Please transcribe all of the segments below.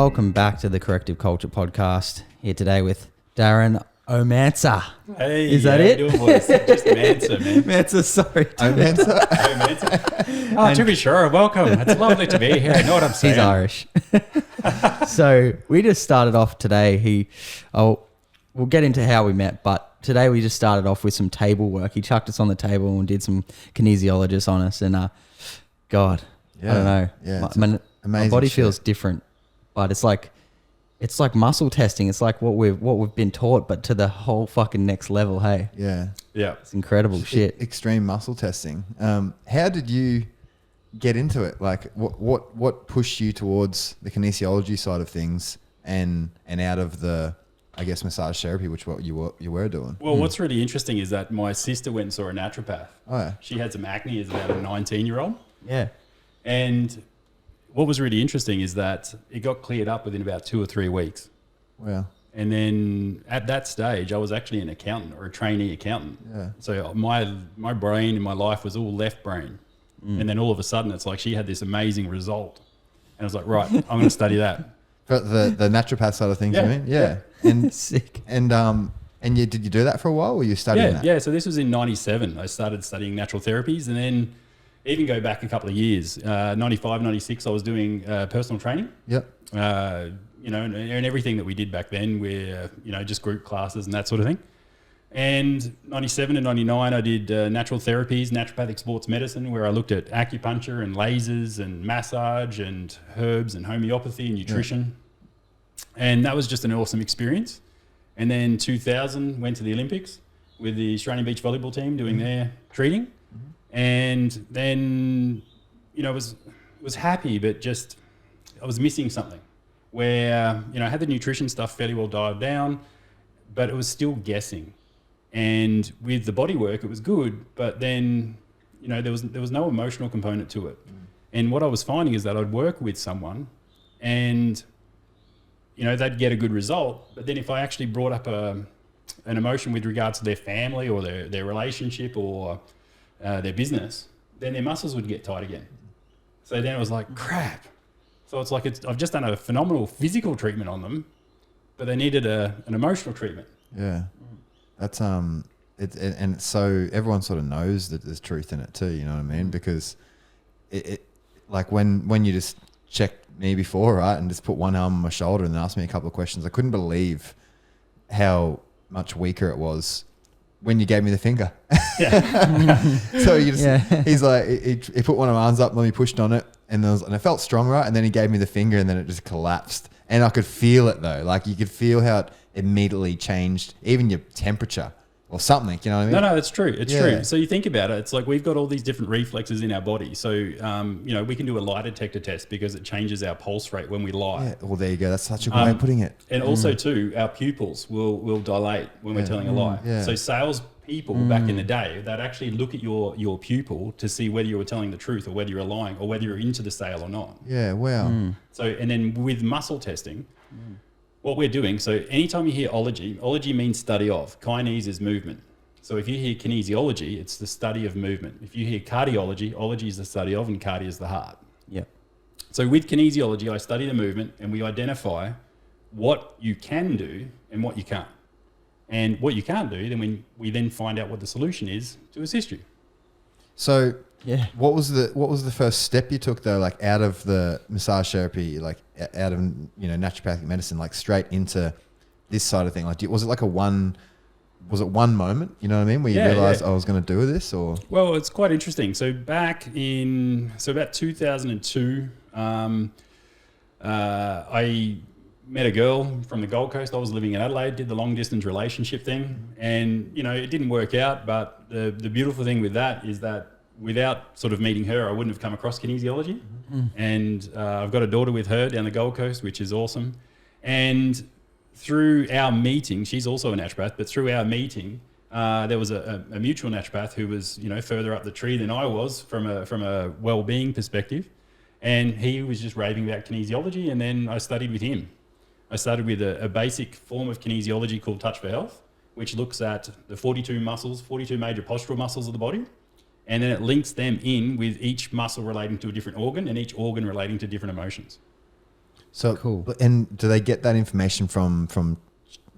welcome back to the Corrective Culture Podcast. Here today with Darren Manser. Hey, is that it? Doing, boys? Just Manser, man. Manser, sorry. Manser. Oh, to be sure, welcome. It's lovely to be here. I know what I'm saying. He's Irish. So we just started off today. We'll get into how we met, but today we just started off with some table work. He chucked us on the table and did some kinesiologists on us, and God, I don't know. Yeah, my body feels different, but it's like muscle testing. It's like what we've been taught, but to the whole fucking next level. Hey, yeah, it's incredible shit. Extreme muscle testing. How did you get into it? Like, what pushed you towards the kinesiology side of things and out of the, I guess, massage therapy, which what you were doing? Well, what's really interesting is that my sister went and saw a naturopath. Oh, yeah. She had some acne as about a 19-year-old. Yeah. And what was really interesting is that it got cleared up within about 2 or 3 weeks. Wow. And then at that stage, I was actually an accountant or a trainee accountant. Yeah. So my brain and my life was all left brain. And then all of a sudden, it's like she had this amazing result. And I was like, right, I'm going to study that. For the naturopath side of things, Yeah. you mean? Yeah. And Sick. And did you do that for a while, or were you studying that? Yeah. So this was in 97. I started studying natural therapies, and then even go back a couple of years, 95, 96, I was doing personal training. Yep. And everything that we did back then, were just group classes and that sort of thing. And 97 and 99, I did natural therapies, naturopathic sports medicine, where I looked at acupuncture and lasers and massage and herbs and homeopathy and nutrition. Yeah. And that was just an awesome experience. And then 2000, went to the Olympics with the Australian beach volleyball team doing their treating. And then, was happy, but just I was missing something where, I had the nutrition stuff fairly well dialed down, but it was still guessing. And with the body work, it was good, but then, there was no emotional component to it. And what I was finding is that I'd work with someone and, they'd get a good result. But then if I actually brought up an emotion with regards to their family or their relationship or their business, then their muscles would get tight again. So then it was like, crap. So it's like I've just done a phenomenal physical treatment on them, but they needed an emotional treatment. Yeah. That's and so everyone sort of knows that there's truth in it too, you know what I mean? Because it like when you just checked me before, right, and just put one arm on my shoulder and then asked me a couple of questions, I couldn't believe how much weaker it was when you gave me the finger. Yeah. So you just, he's like, he put one of my arms up, let me pushed on it, and it felt strong, right? And then he gave me the finger, and then it just collapsed. And I could feel it though, like you could feel how it immediately changed, even your temperature or something. You know what I mean? No, it's true. It's true. So you think about it, it's like we've got all these different reflexes in our body. So we can do a lie detector test because it changes our pulse rate when we lie. Yeah. Well, there you go. That's such a good way of putting it. And also too, our pupils will dilate when we're telling a lie. Yeah. So sales people back in the day, they'd actually look at your pupil to see whether you were telling the truth or whether you're lying or whether you're into the sale or not. Yeah, wow. So, and then with muscle testing, what we're doing, so anytime you hear ology means study of. Kines is movement. So if you hear kinesiology, it's the study of movement. If you hear cardiology, ology is the study of, and cardi is the heart. Yeah. So with kinesiology, I study the movement and we identify what you can do and what you can't. And what you can't do, then we then find out what the solution is to assist you. So what was the first step you took though, like out of the massage therapy, like out of naturopathic medicine, like straight into this side of thing? Like, was it one moment, you know what I mean, where you realized I was going to do this? Or well, it's quite interesting. So back in about 2002, I met a girl from the Gold Coast. I was living in Adelaide, did the long distance relationship thing, and it didn't work out. But the beautiful thing with that is that without sort of meeting her, I wouldn't have come across kinesiology. And I've got a daughter with her down the Gold Coast, which is awesome. And through our meeting, she's also a naturopath, but through our meeting, there was a mutual naturopath who was further up the tree than I was from a well-being perspective. And he was just raving about kinesiology, and then I studied with him. I started with a basic form of kinesiology called Touch for Health, which looks at the 42 major postural muscles of the body, and then it links them in with each muscle relating to a different organ and each organ relating to different emotions. So Cool. And do they get that information from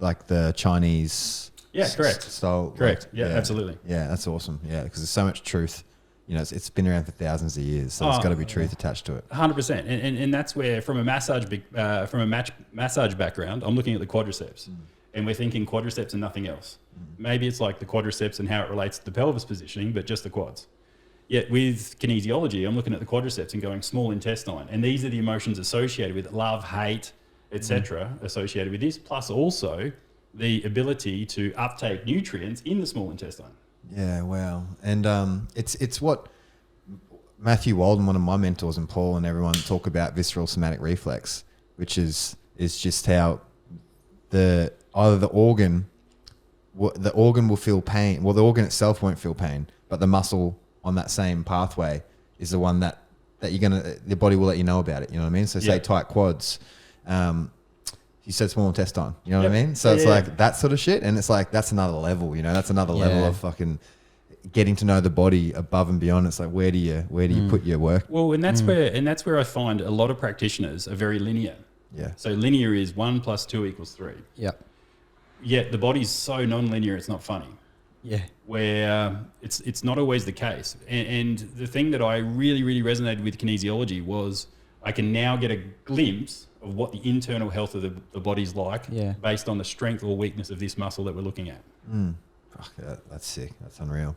like the Chinese? Yeah, correct. Style. Correct. Like, Yeah, absolutely. Yeah, that's awesome. Yeah, because there's so much truth. You know, it's been around for thousands of years, so there's got to be truth attached to it. 100%. And that's where, from a massage background, I'm looking at the quadriceps. And we're thinking quadriceps and nothing else. Maybe it's like the quadriceps and how it relates to the pelvis positioning, but just the quads. Yet with kinesiology, I'm looking at the quadriceps and going small intestine. And these are the emotions associated with love, hate, etc., associated with this, plus also the ability to uptake nutrients in the small intestine. Yeah, wow. And it's what Matthew Walden, one of my mentors, and Paul and everyone talk about visceral somatic reflex, which is just how either the organ will feel pain. Well, the organ itself won't feel pain, but the muscle on that same pathway is the one that the body will let you know about it. You know what I mean? So say tight quads. You said small intestine. You know what I mean? So it's like that sort of shit, and it's like that's another level. You know, that's another level of fucking getting to know the body above and beyond. It's like where do you put your work? Well, and that's where I find a lot of practitioners are very linear. Yeah. So linear is 1 + 2 = 3. Yeah. Yet the body's so non-linear, it's not funny. Yeah. Where it's not always the case. And the thing that I really, really resonated with kinesiology was I can now get a glimpse of what the internal health of the body's like based on the strength or weakness of this muscle that we're looking at. Fuck, that's sick. That's unreal.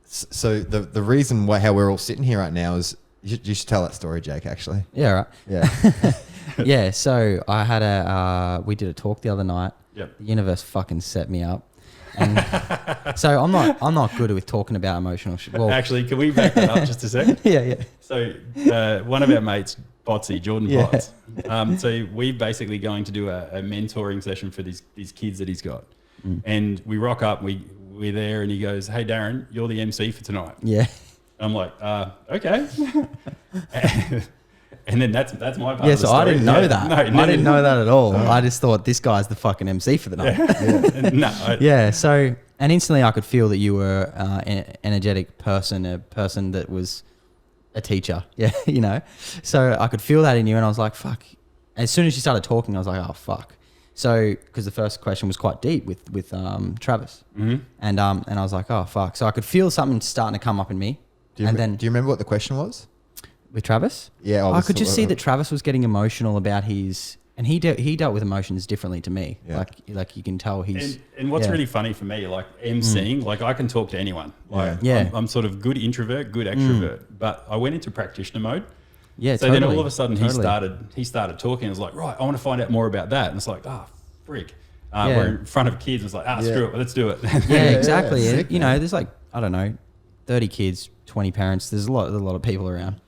So the reason how we're all sitting here right now is you should tell that story, Jake, actually. Yeah, right. Yeah. Yeah, so I had we did a talk the other night. Yep. The universe fucking set me up. And so I'm not good with talking about emotional shit. Well, Actually, can we back that up just a second? yeah. So one of our mates, Botsy, Jordan Potts. So we're basically going to do a mentoring session for these kids that he's got. And we rock up, we're there, and he goes, "Hey, Darren, you're the MC for tonight." Yeah. I'm like, okay. And then that's my part. Yeah, of the so I story. didn't know that. No, I didn't know that at all. I just thought this guy's the fucking MC for the night. Yeah. So, and instantly I could feel that you were an energetic person, a person that was a teacher. Yeah, you know. So I could feel that in you, and I was like, fuck. As soon as you started talking, I was like, oh fuck. So, because the first question was quite deep with Travis, and I was like, oh fuck. So I could feel something starting to come up in me. Do you remember what the question was? With Travis? Yeah. I could just see that Travis was getting emotional about and he dealt with emotions differently to me. Yeah. Like you can tell he's... And what's really funny for me, like emceeing, like I can talk to anyone. Like I'm sort of good introvert, good extrovert, but I went into practitioner mode. Yeah, so then all of a sudden he started talking. I was like, right, I want to find out more about that. And it's like, freak. We're in front of kids. It's like, screw it, let's do it. Yeah, exactly. Sick, you know, there's like, I don't know, 30 kids, 20 parents. There's a lot of people around.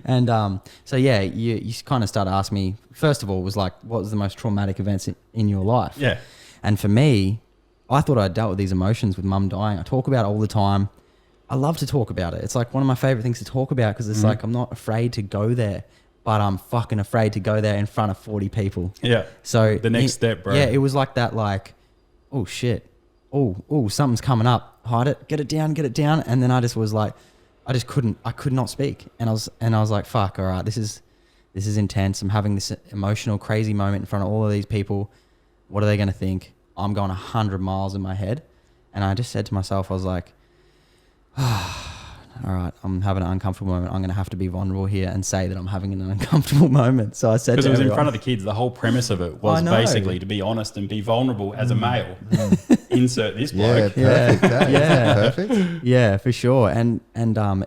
And so yeah, you kind of started asking me, first of all, was like, what was the most traumatic events in your life? Yeah. And for me, I thought I dealt with these emotions with mum dying. I talk about it all the time. I love to talk about it. It's like one of my favorite things to talk about because it's like I'm not afraid to go there, but I'm fucking afraid to go there in front of 40 people. Yeah. So the next step, bro. Yeah, it was like that, like, oh shit. Oh, something's coming up. Hide it, get it down. And then I just was like, I could not speak. And I was like, fuck, all right, this is intense. I'm having this emotional, crazy moment in front of all of these people. What are they going to think? I'm going 100 miles in my head. And I just said to myself, I was like, all right, I'm having an uncomfortable moment. I'm going to have to be vulnerable here and say that I'm having an uncomfortable moment. So I said, because it was in front of the kids. The whole premise of it was basically to be honest and be vulnerable as a male. Insert this bloke. Yeah, perfect. Yeah, for sure. And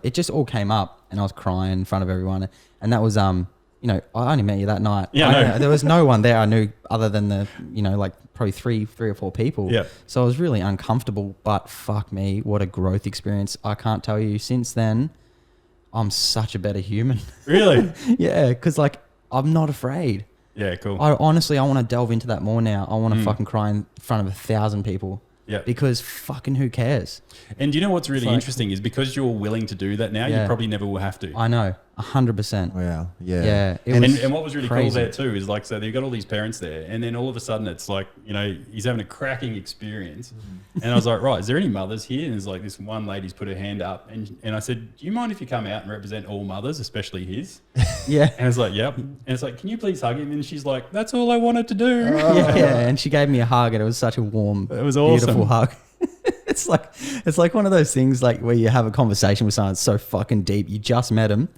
it just all came up, and I was crying in front of everyone. And that was you know, I only met you that night. Yeah, there was no one there I knew other than the, you know, like probably three or four people. Yeah. So I was really uncomfortable, but fuck me, what a growth experience. I can't tell you, since then, I'm such a better human. Really? Yeah, because like I'm not afraid. Yeah, cool. I want to delve into that more now. I want to fucking cry in front of 1,000 people. Yeah. Because fucking who cares? And you know what's really interesting is because you're willing to do that now, you probably never will have to. I know. 100%. Wow. Yeah. Yeah. It And- was And what was really cool crazy. there too is like, so they've got all these parents there, and then all of a sudden it's like, you know, he's having a cracking experience. And I was like, right, is there any mothers here? And there's like this one lady's put her hand up, and I said, do you mind if you come out and represent all mothers, especially his? Yeah. And it's like, yep. And it's like, can you please hug him? And she's like, that's all I wanted to do. Yeah. And she gave me a hug, and it was such a warm, It was awesome. beautiful hug. It's like one of those things like where you have a conversation with someone that's so fucking deep. You just met them,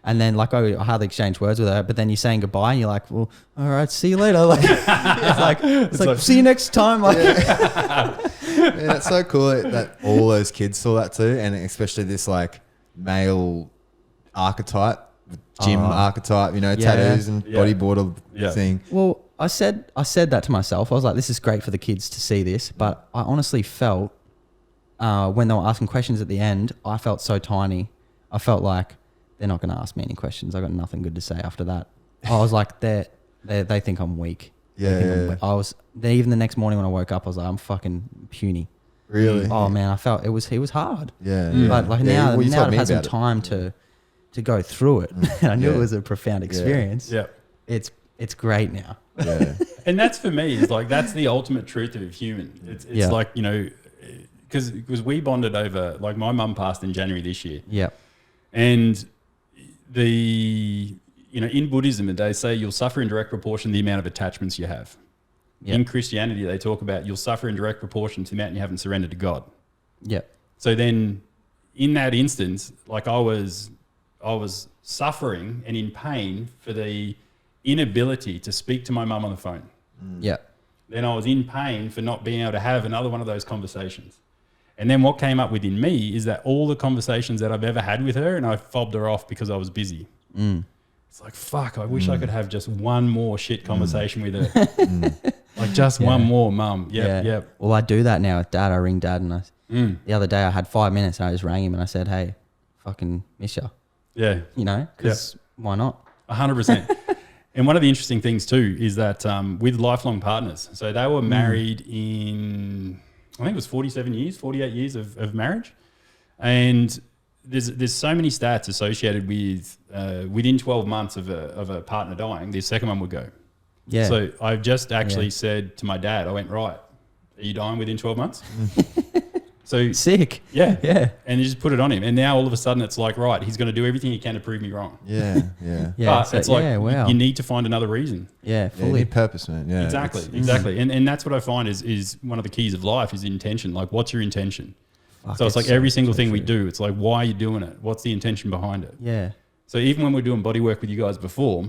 and then like I hardly exchange words with her, but then you're saying goodbye, and you're like, well, all right, see you later. Like it's like see you next time. Like Yeah, it's so cool that all those kids saw that too, and especially this like male archetype, gym archetype, you know, tattoos and bodyboarder thing. Well, I said that to myself. I was like, this is great for the kids to see this, but I honestly felt when they were asking questions at the end, I felt so tiny. I felt like they're not going to ask me any questions. I got nothing good to say after that. I was like, they think I'm weak. They think I'm weak. I was. Even the next morning when I woke up, I was like, I'm fucking puny. Really? Oh man, I felt it was hard. Yeah. But like Yeah, now you that told I've me had some about it. time to go through it, and I knew it was a profound experience. Yeah. It's great now. Yeah. And that's for me is like, that's the ultimate truth of a human. It's like, you know, because we bonded over, like my mum passed in January this year. Yeah. And you know, in Buddhism, they say you'll suffer in direct proportion to the amount of attachments you have. Yeah. In Christianity, they talk about you'll suffer in direct proportion to the amount you haven't surrendered to God. Yeah. So then in that instance, like I was suffering and in pain for the inability to speak to my mum on the phone. Yeah. Then I was in pain for not being able to have another one of those conversations. And then what came up within me is that all the conversations that I've ever had with her, and I fobbed her off because I was busy. It's like, fuck, I wish I could have just one more shit conversation with her. Like just one more, mum. Yep. Well, I do that now with Dad. I ring Dad, and the other day I had 5 minutes, and I just rang him and I said, hey, fucking miss ya. Yeah. You know, because why not? 100%. And one of the interesting things too is that with lifelong partners, so they were married in, I think it was 47 years, 48 years of marriage. And there's so many stats associated with within 12 months of a partner dying, the second one would go. Yeah. So I've just actually said to my dad, I went, right, are you dying within 12 months? So sick. Yeah. Yeah. And you just put it on him. And now all of a sudden it's like, right, he's going to do everything he can to prove me wrong. Yeah. But so- it's like, wow. you need to find another reason. Yeah, You fully. need purpose, man. Yeah. Exactly. And that's what I find is one of the keys of life is intention. Like, what's your intention? Fuck, So it's like every single thing we true. do, it's like, why are you doing it? What's the intention behind it? Yeah. So even when we're doing body work with you guys before,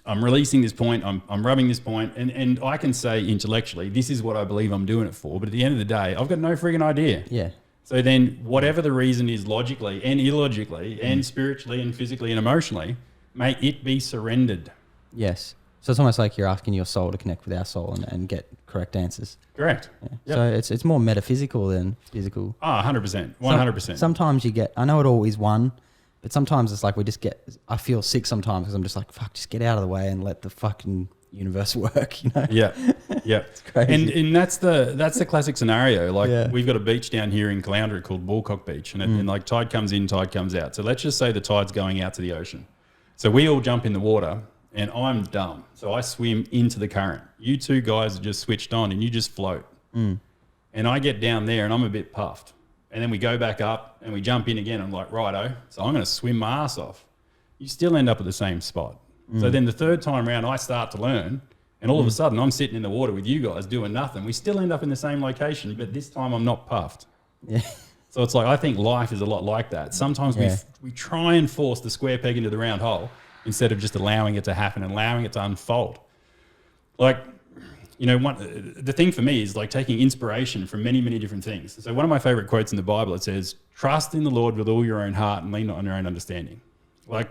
I'm releasing this point, I'm rubbing this point, and I can say intellectually, this is what I believe I'm doing it for. But at the end of the day, I've got no friggin' idea. Yeah. So then whatever the reason is logically and illogically and spiritually and physically and emotionally, may it be surrendered. Yes. So it's almost like you're asking your soul to connect with our soul and get correct answers. Correct. Yeah. Yep. So it's more metaphysical than physical. 100%. 100%. Sometimes you get, I know it always won, but sometimes it's like we just get, I feel sick sometimes because I'm just like, fuck, just get out of the way and let the fucking universe work, you know? Yeah. It's crazy. And that's the classic scenario. Like we've got a beach down here in Caloundra called Walcock Beach, and like tide comes in, tide comes out. So let's just say the tide's going out to the ocean. So we all jump in the water, and I'm dumb. So I swim into the current. You two guys are just switched on, and you just float. And I get down there, and I'm a bit puffed. And then we go back up, and we jump in again. I'm like, righto. So I'm going to swim my ass off. You still end up at the same spot. So then the third time around, I start to learn, and all of a sudden I'm sitting in the water with you guys doing nothing. We still end up in the same location, but this time I'm not puffed. Yeah. So it's like, I think life is a lot like that. Sometimes we try and force the square peg into the round hole instead of just allowing it to happen and allowing it to unfold. Like, you know, the thing for me is like taking inspiration from many, many different things. So one of my favorite quotes in the Bible, it says, trust in the Lord with all your own heart and lean not on your own understanding. Like,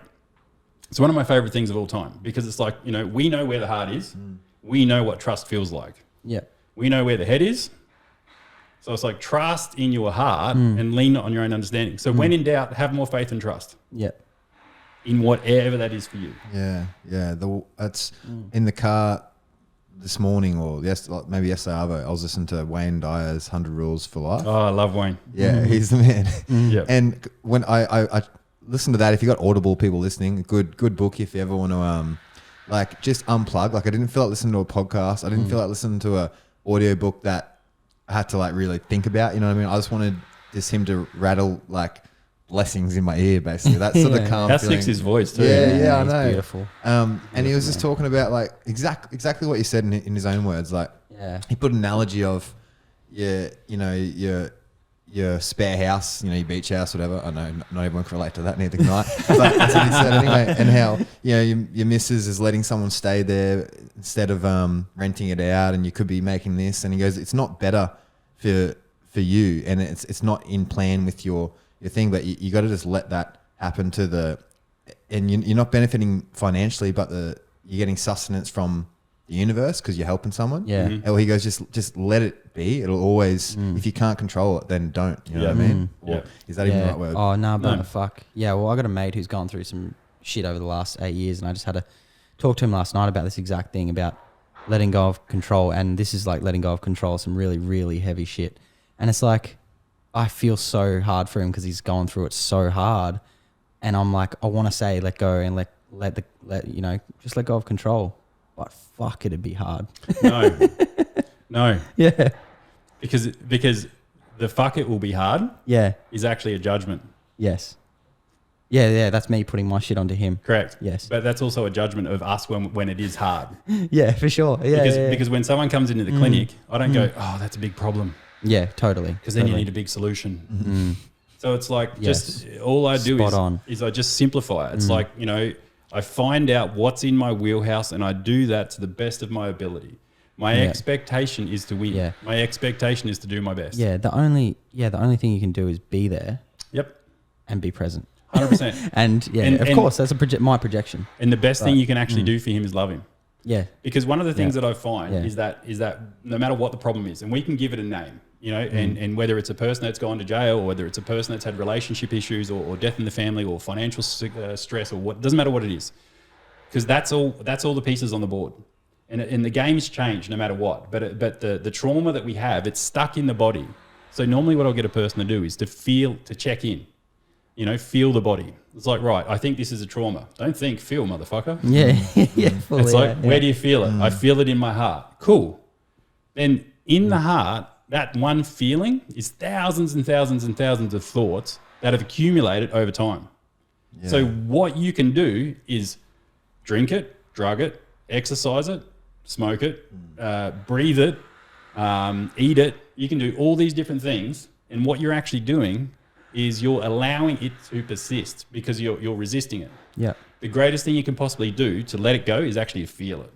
it's one of my favorite things of all time because it's like, you know, we know where the heart is. We know what trust feels like. Yeah. We know where the head is. So it's like trust in your heart and lean not on your own understanding. So when in doubt, have more faith and trust Yeah. in whatever that is for you. Yeah. That's in the car this morning or maybe yesterday. I was listening to Wayne Dyer's 100 Rules for Life. Oh, I love Wayne. Yeah, he's the man. Yep. And when I listen to that. If you got Audible people listening, good book if you ever want to like just unplug. Like I didn't feel like listening to a podcast. I didn't feel like listening to a audio book that I had to like really think about. You know what I mean? I just wanted just him to rattle like blessings in my ear, basically. That's sort of calm. How feeling. sick's his voice too. Yeah, I he's know. beautiful. And he was just talking about like exactly what you said in his own words. Like he put an analogy of your spare house, your beach house, whatever. I know not everyone can relate to that, neither can I. But that's what he said anyway. And how your missus is letting someone stay there instead of renting it out, and you could be making this. And he goes, it's not better for you, and it's not in plan with your thing, but you got to just let that happen and you're not benefiting financially, but you're getting sustenance from the universe because you're helping someone. Yeah. Or he goes, just let it be. It'll always, if you can't control it, then don't. You know what I mean? Or is that even the right word? Oh, no, but fuck. Yeah, well, I got a mate who's gone through some shit over the last 8 years, and I just had to talk to him last night about this exact thing, about letting go of control. And this is like letting go of control, some really, really heavy shit. And it's like, I feel so hard for him because he's gone through it so hard. And I'm like, I want to say let go and just let go of control. But fuck, it'd be hard. No. Yeah. Because the fuck it will be hard. Yeah. Is actually a judgment. Yes. Yeah. That's me putting my shit onto him. Correct. Yes. But that's also a judgment of us when it is hard. Yeah, for sure. Yeah. Because when someone comes into the clinic, I don't go, oh, that's a big problem. Yeah, totally. Because then you need a big solution. So it's like just all I do is I just simplify it. It's like, I find out what's in my wheelhouse and I do that to the best of my ability. My expectation is to win. Yeah. My expectation is to do my best. Yeah, the only thing you can do is be there. Yep. And be present. 100%. And of course, that's my projection. And the best thing you can actually do for him is love him. Yeah. Because one of the things that I find is that no matter what the problem is, and we can give it a name, and whether it's a person that's gone to jail or whether it's a person that's had relationship issues or death in the family or financial stress or what, doesn't matter what it is. Because that's all the pieces on the board. And the game's changed no matter what. But the trauma that we have, it's stuck in the body. So normally what I'll get a person to do is to check in. Feel the body. It's like, right, I think this is a trauma. Don't think, feel, motherfucker. Yeah. Fully, it's like, where do you feel it? I feel it in my heart. Cool. Then in the heart, that one feeling is thousands and thousands and thousands of thoughts that have accumulated over time. Yeah. So what you can do is drink it, drug it, exercise it, smoke it, breathe it, eat it. You can do all these different things. And what you're actually doing is you're allowing it to persist because you're resisting it. Yeah. The greatest thing you can possibly do to let it go is actually feel it.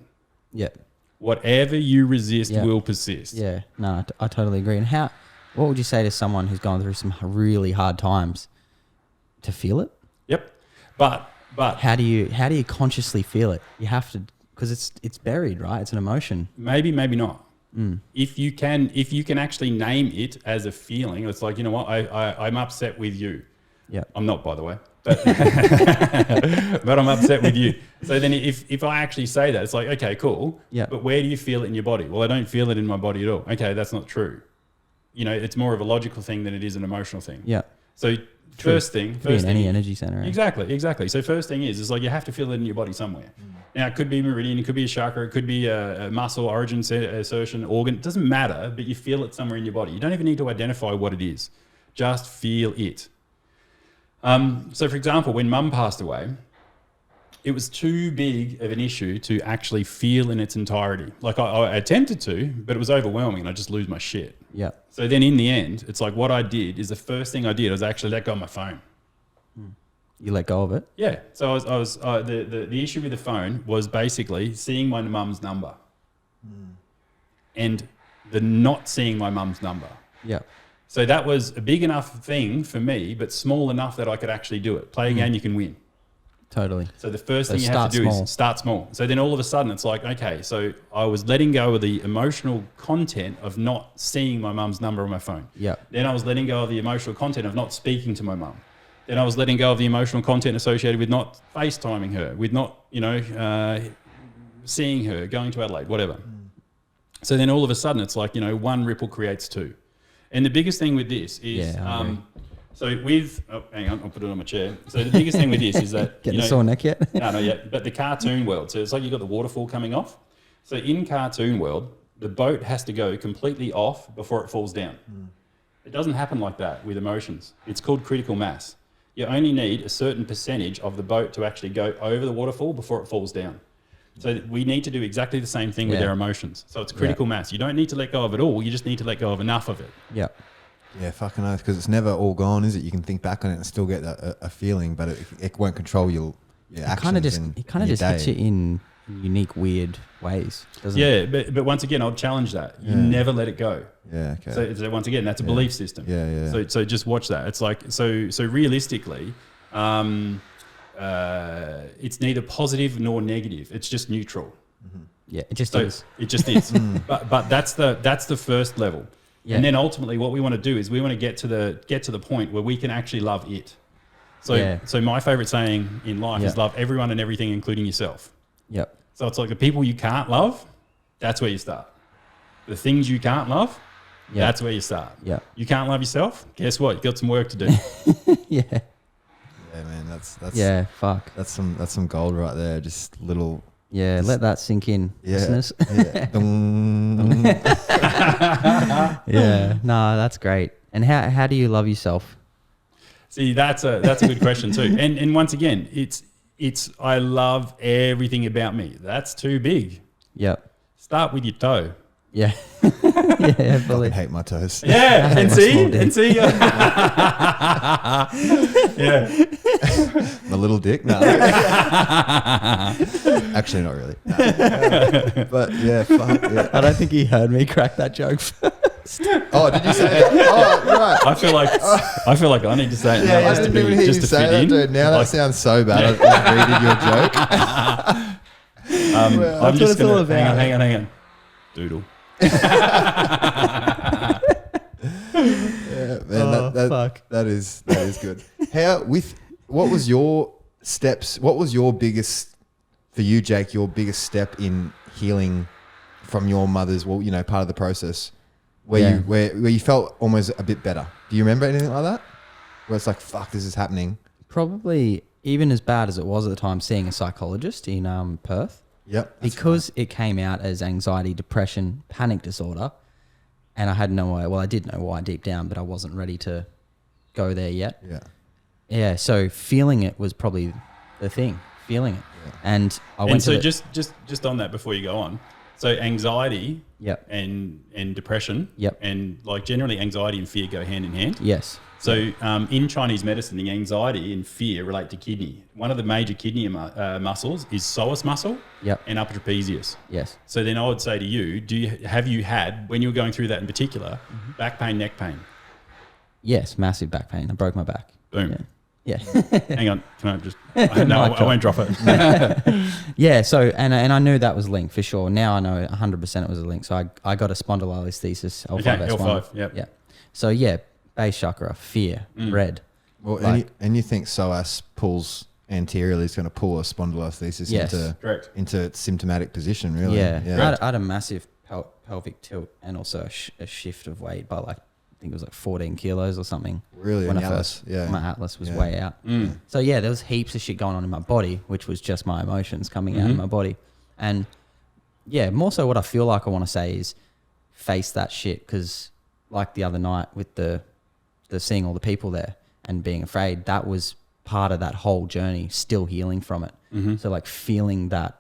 Yeah. Whatever you resist will persist. Yeah. No, I totally agree. And what would you say to someone who's gone through some really hard times to feel it? Yep. But how do you consciously feel it? You have to, because it's buried, right? It's an emotion. Maybe not. If you can actually name it as a feeling, it's like, you know what, I'm upset with you. Yeah. I'm not, by the way, but, but I'm upset with you. So then if I actually say that, it's like, okay, cool. Yeah. But where do you feel it in your body? Well, I don't feel it in my body at all. Okay, that's not true. It's more of a logical thing than it is an emotional thing. Yeah. So first thing, any energy center. Right? Exactly. So first thing is like you have to feel it in your body somewhere. Now, it could be meridian, it could be a chakra, it could be a muscle, origin, assertion, organ. It doesn't matter, but you feel it somewhere in your body. You don't even need to identify what it is. Just feel it. So, for example, when Mum passed away, it was too big of an issue to actually feel in its entirety. Like I attempted to, but it was overwhelming and I just lose my shit. Yeah. So then in the end, it's like what I did is the first thing I did was actually let go of my phone. You let go of it? Yeah. So the issue with the phone was basically seeing my mum's number and the not seeing my mum's number. Yeah. So that was a big enough thing for me, but small enough that I could actually do it. Play a game, you can win. Totally. So the first thing you have to do is start small. So then all of a sudden it's like, okay, so I was letting go of the emotional content of not seeing my mum's number on my phone. Yeah. Then I was letting go of the emotional content of not speaking to my mum. Then I was letting go of the emotional content associated with not FaceTiming her, with not, seeing her, going to Adelaide, whatever. So then all of a sudden it's like, one ripple creates two. And the biggest thing with this is, So hang on, I'll put it on my chair. So the biggest thing with this is that Getting a sore neck yet? no, not yet. But the cartoon world. So it's like you've got the waterfall coming off. So in cartoon world, the boat has to go completely off before it falls down. It doesn't happen like that with emotions. It's called critical mass. You only need a certain percentage of the boat to actually go over the waterfall before it falls down. So we need to do exactly the same thing with our emotions. So it's critical mass. You don't need to let go of it all. You just need to let go of enough of it. Yeah. Yeah, fucking oath, because it's never all gone, is it? You can think back on it and still get a feeling, but it won't control your actions. It kind of just hits you in unique, weird ways, doesn't it? Yeah, but once again, I'll challenge that. You never let it go. Yeah, okay. So once again, that's a belief system. Yeah. So just watch that. It's like so realistically, it's neither positive nor negative. It's just neutral. Yeah, it just is. It just is. But that's the first level. Yeah. And then ultimately, what we want to do is we want to get to the point where we can actually love it. So my favorite saying in life is love everyone and everything, including yourself. Yep. So it's like the people you can't love, that's where you start. The things you can't love, that's where you start. Yeah. You can't love yourself, guess what? You've got some work to do. Yeah. Yeah, man, that's Fuck. that's some gold right there. Just little. Yeah, let that sink in, listeners. Yeah. Dong. Yeah. No, that's great. And how do you love yourself? See, that's a good question too. And once again, it's I love everything about me. That's too big. Yep. Start with your toe. Yeah. Yeah, I hate my toes. Yeah, and see. Yeah. My little dick? No. Actually, not really. No. But yeah, fuck. Yeah. I don't think he heard me crack that joke. Oh, did you say that? Oh, right. I feel like I need to say it Yeah, now I just to didn't even hear just you to say fit that, in. dude. Now that sounds so bad. I was reading your joke. I'm That's just what it's all gonna about. hang on. Doodle. Yeah, man, fuck. that is good. What was your steps? What was your biggest, for you, Jake, your biggest step in healing from your mother's, part of the process where you felt almost a bit better? Do you remember anything like that? Where it's like, fuck, this is happening. Probably even as bad as it was at the time, seeing a psychologist in Perth. Yep. Because it came out as anxiety, depression, panic disorder. And I had no idea. Well, I did know why deep down, but I wasn't ready to go there yet. Yeah. Yeah. So feeling it was probably the thing. Feeling it. Yeah. And I went And so to just on that before you go on. So anxiety Yep. and depression Yep. and like generally anxiety and fear go hand in hand. Yes. So in Chinese medicine, the anxiety and fear relate to kidney. One of the major kidney muscles is psoas muscle Yep. and upper trapezius. Yes. So then I would say to you, have you had, when you were going through that in particular, back pain, neck pain? Yes. Massive back pain. I broke my back. Boom. Yeah. Hang on. Can I just... No, I won't drop it. Yeah. So, and I knew that was linked for sure. Now I know 100% it was a link. So I got a spondylolisthesis, L5S1. L5, yep. Yeah. So yeah, base chakra, fear, red. Well, Like- and you think psoas pulls anteriorly is going to pull a spondylolisthesis Yes. Correct. into its symptomatic position, really. Yeah. I had a massive pelvic tilt and also a shift of weight by like, I think it was like 14 kilos or something. Really? When an I atlas, first, yeah. my atlas was Yeah. way out. So yeah, there was heaps of shit going on in my body, which was just my emotions coming out of my body. And yeah, more so what I feel like I want to say is face that shit. Cause like the other night with the seeing all the people there and being afraid, that was part of that whole journey, still healing from it. So like feeling that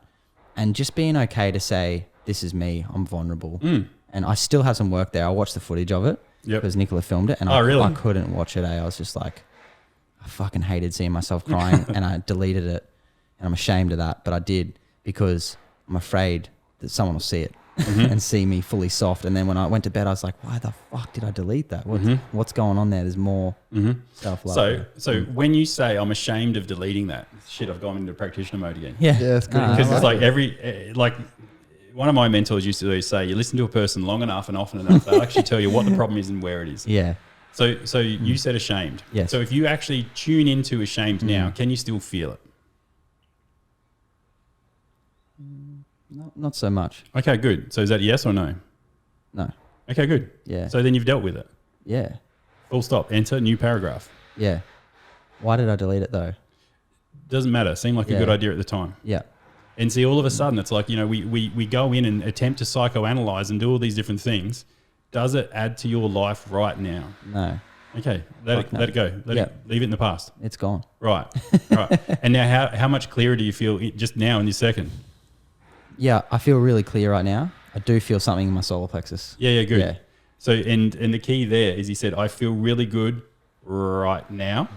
and just being okay to say, this is me, I'm vulnerable. And I still have some work there. I watched the footage of it. Yep. Because Nicola filmed it and really? I couldn't watch it. I was just like, I fucking hated seeing myself crying and I deleted it and I'm ashamed of that. But I did because I'm afraid that someone will see it and see me fully soft. And then when I went to bed, I was like, why the fuck did I delete that? What's going on there? There's more stuff like that. So when you say I'm ashamed of deleting that, shit, I've gone into practitioner mode again. Yeah. Yeah, it's good. Nah, Because I it's like like one of my mentors used to always say, you listen to a person long enough and often enough, they'll actually tell you what the problem is and where it is. Yeah. So you said ashamed. Yes. So if you actually tune into ashamed now, can you still feel it? Not so much. Okay, good. So is that a yes or no? No. Okay, good. Yeah. So then you've dealt with it. Yeah. Full stop. Enter new paragraph. Yeah. Why did I delete it though? Doesn't matter. Seemed like a good idea at the time. Yeah. And see, all of a sudden, it's like, we go in and attempt to psychoanalyze and do all these different things. Does it add to your life right now? No. Okay, let it go. Leave it in the past. It's gone. Right. And now, how much clearer do you feel just now in this second? Yeah, I feel really clear right now. I do feel something in my solar plexus. Yeah, good. Yeah. So, and the key there is he said, I feel really good right now.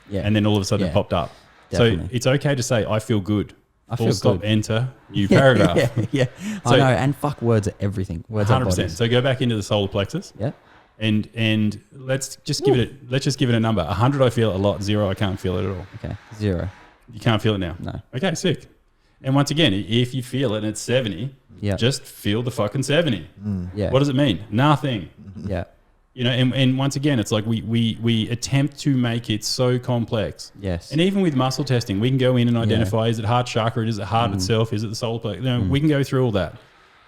Yeah. And then all of a sudden it popped up. Definitely. So it's okay to say, I feel good. I Full feel stop, good. enter, new paragraph. Yeah. So- I know, and fuck, words are everything. Words are 100%. bodies. So go back into the solar plexus. Yeah. And let's just give it a number. 100 I feel a lot, 0 I can't feel it at all. Okay. 0. You can't feel it now. No. Okay, sick. And once again, if you feel it and it's 70, just feel the fucking 70. Yeah. What does it mean? Nothing. Yeah. And once again, it's like we attempt to make it so complex. Yes. And even with muscle testing, we can go in and identify, is it heart chakra, is it heart itself, is it the solar plexus? We can go through all that.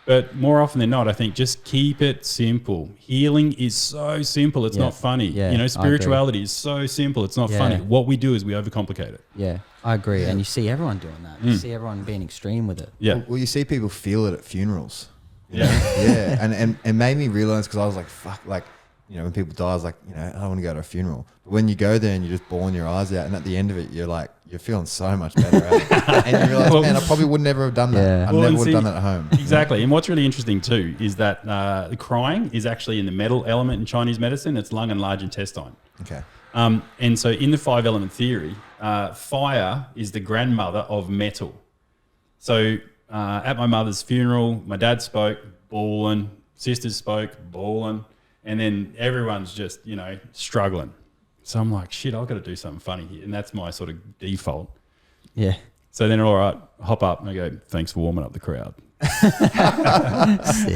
But more often than not, I think just keep it simple. Healing is so simple, it's not funny. Yeah, spirituality is so simple, it's not funny. What we do is we overcomplicate it. Yeah, I agree. And you see everyone doing that. You see everyone being extreme with it. Yeah. Well, you see people feel it at funerals. Yeah. Yeah. And it made me realize, because I was like, fuck, like, when people die, I was like, I don't want to go to a funeral. But when you go there and you're just bawling your eyes out, and at the end of it, you're like, you're feeling so much better. And you realize, man, I probably would never have done that. Yeah. I never would have done that at home. Exactly. And what's really interesting too is that the crying is actually in the metal element in Chinese medicine. It's lung and large intestine. Okay. And so in the 5-element theory, fire is the grandmother of metal. So at my mother's funeral, my dad spoke, bawling, sisters spoke, bawling, and then everyone's just, struggling. So I'm like, shit, I've got to do something funny here. And that's my sort of default. Yeah. So then, all right, hop up and I go, thanks for warming up the crowd. That's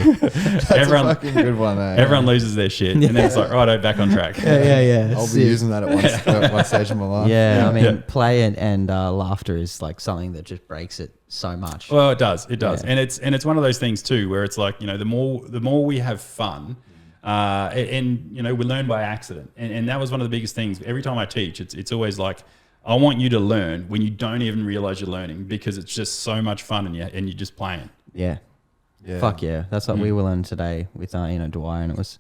everyone, a fucking good one, eh? Everyone loses their shit. And then it's like, righto, back on track. Yeah. I'll be using that at one stage of my life. Yeah, I mean, play and laughter is like something that just breaks it so much. Well, it does. Yeah. And it's one of those things too, where it's like, the more we have fun, and we learn by accident. And that was one of the biggest things. Every time I teach, it's always like, I want you to learn when you don't even realize you're learning, because it's just so much fun and you're just playing. Yeah. Fuck yeah. That's what we were learning today with Dyer, and it was,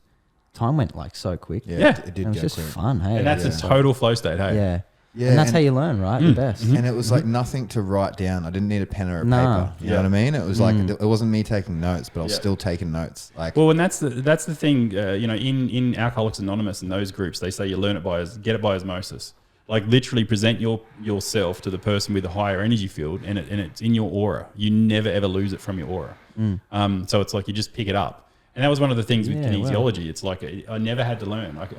time went like so quick. Yeah. It did It was go just quick. fun, hey. And that's a total flow state, hey? Yeah. Yeah, And that's how you learn, right? The best. And it was like nothing to write down. I didn't need a pen or a No. paper. You know what I mean? It was like, it wasn't me taking notes, but I was Yeah. still taking notes. Like, Well, and that's the thing, in Alcoholics Anonymous and those groups, they say you learn it get it by osmosis. Like literally present yourself to the person with a higher energy field, and it's in your aura. You never ever lose it from your aura. So it's like you just pick it up, and that was one of the things with kinesiology. It's like I never had to learn. Like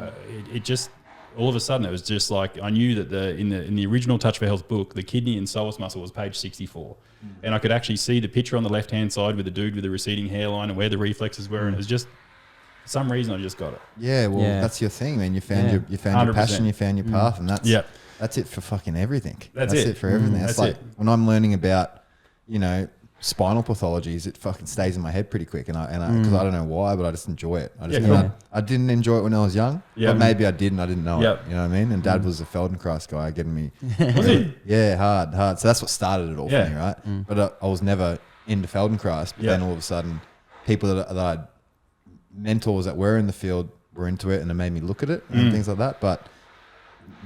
it just all of a sudden it was just like I knew that in the original Touch for Health book, the kidney and psoas muscle was page 64, and I could actually see the picture on the left hand side with the dude with the receding hairline and where the reflexes were, and it was just. For some reason I just got it. yeah, well, that's your thing, man. You found your 100%. passion, you found your path, and that's it for fucking everything. That's it it. for everything. That's That's like it. when I'm learning about, spinal pathologies, it fucking stays in my head pretty quick, and I because I don't know why, but I just enjoy it. I didn't enjoy it when I was young, but maybe I did and I didn't know it. You know what I mean? And Dad was a Feldenkrais guy, getting me. Was he? Yeah, hard. So that's what started it all for me, right? But I was never into Feldenkrais. But then all of a sudden, people that I'd mentors that were in the field were into it, and it made me look at it and things like that. But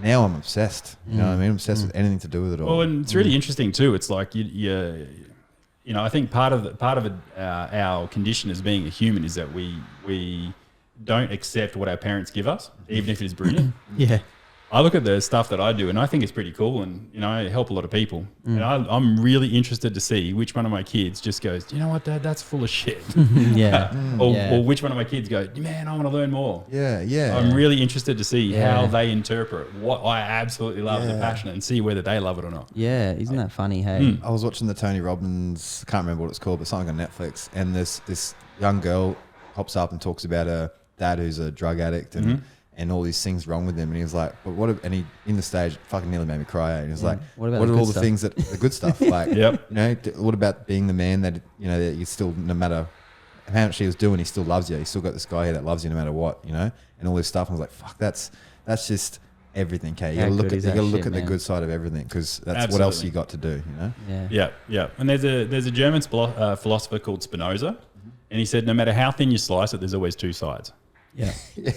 now I'm obsessed. You know what I mean? I'm obsessed with anything to do with it all. Well, and it's really interesting too. It's like I think part of our condition as being a human is that we don't accept what our parents give us, even if it is brilliant. Yeah. I look at the stuff that I do and I think it's pretty cool, and I help a lot of people. And I'm really interested to see which one of my kids just goes, you know what, Dad, that's full of shit. Or which one of my kids go, man, I want to learn more. Yeah. I'm really interested to see how they interpret what I absolutely love as a passion, and see whether they love it or not. Yeah, isn't that funny, hey? I was watching the Tony Robbins, I can't remember what it's called, but something on Netflix, and this young girl pops up and talks about her dad who's a drug addict and all these things wrong with him, and he was like, but what if, and he in the stage fucking nearly made me cry, and he was like, What about what the are good all the stuff? things that the good stuff, like Yep. what about being the man that that you still, no matter how much he was doing, he still loves you, he's still got this guy here that loves you no matter what, and all this stuff. And I was like, fuck, that's just everything. Okay, you How gotta look good at is you that gotta look shit, at the man? good side of everything, because that's what else Absolutely. you got to do. You know. Yeah. Yeah. And there's a German philosopher called Spinoza, and he said no matter how thin you slice it, there's always two sides. Yeah. Yeah.